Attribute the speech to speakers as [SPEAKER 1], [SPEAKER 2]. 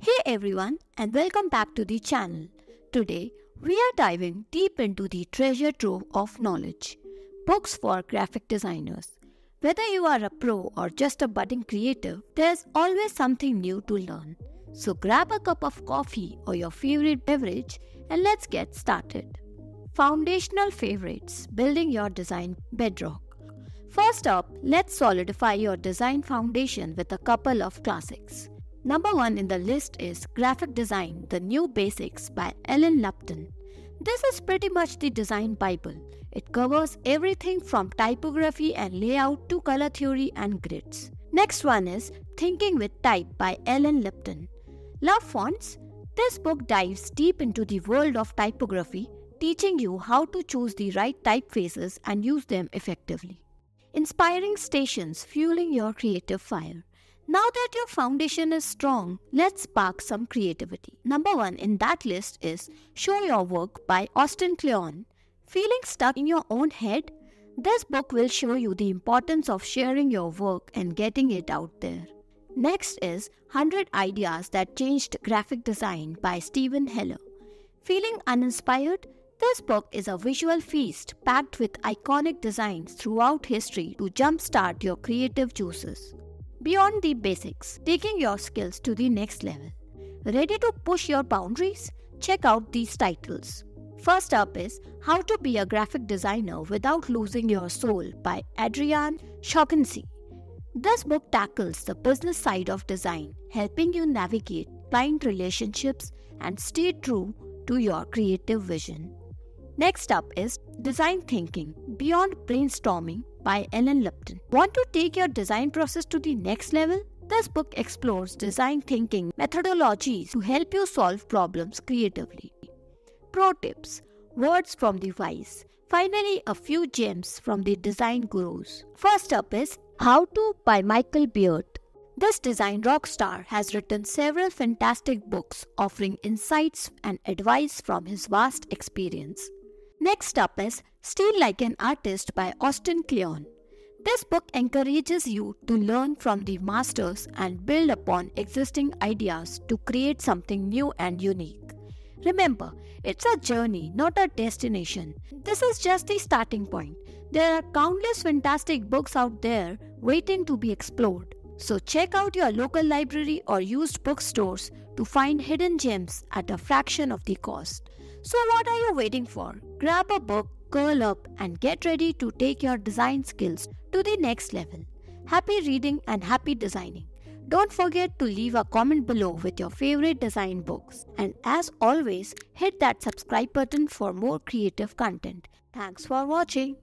[SPEAKER 1] Hey everyone, and welcome back to the channel. Today we are diving deep into the treasure trove of knowledge, books for graphic designers. Whether you are a pro or just a budding creative, there's always something new to learn. So grab a cup of coffee or your favorite beverage and let's get started. Foundational favorites: building your design bedrock. First up, let's solidify your design foundation with a couple of classics. Number 1 in the list is Graphic Design: The New Basics by Ellen Lupton. This is pretty much the design Bible. It covers everything from typography and layout to color theory and grids. Next one is Thinking with Type by Ellen Lupton. Love fonts? This book dives deep into the world of typography, teaching you how to choose the right typefaces and use them effectively. Inspiring Stations: Fueling Your Creative Fire. Now that your foundation is strong, let's spark some creativity. Number 1 in that list is Show Your Work by Austin Kleon. Feeling stuck in your own head? This book will show you the importance of sharing your work and getting it out there. Next is 100 Ideas That Changed Graphic Design by Steven Heller. Feeling uninspired? This book is a visual feast packed with iconic designs throughout history to jumpstart your creative juices. Beyond the Basics: Taking Your Skills to the Next Level. Ready to push your boundaries? Check out these titles. First up is How to Be a Graphic Designer Without Losing Your Soul by Adrian Shaughnessy. This book tackles the business side of design, helping you navigate client relationships and stay true to your creative vision. Next up is Design Thinking: Beyond Brainstorming by Ellen Lupton. Want to take your design process to the next level? This book explores design thinking methodologies to help you solve problems creatively. Pro tips: words from the wise. Finally, a few gems from the design gurus. First up is How To by Michael Beard. This design rock star has written several fantastic books offering insights and advice from his vast experience. Next up is Steal Like an Artist by Austin Kleon. This book encourages you to learn from the masters and build upon existing ideas to create something new and unique. Remember, it's a journey, not a destination. This is just the starting point. There are countless fantastic books out there waiting to be explored. So check out your local library or used bookstores to find hidden gems at a fraction of the cost. So what are you waiting for? Grab a book, curl up, and get ready to take your design skills to the next level. Happy reading and happy designing. Don't forget to leave a comment below with your favorite design books. And as always, hit that subscribe button for more creative content. Thanks for watching.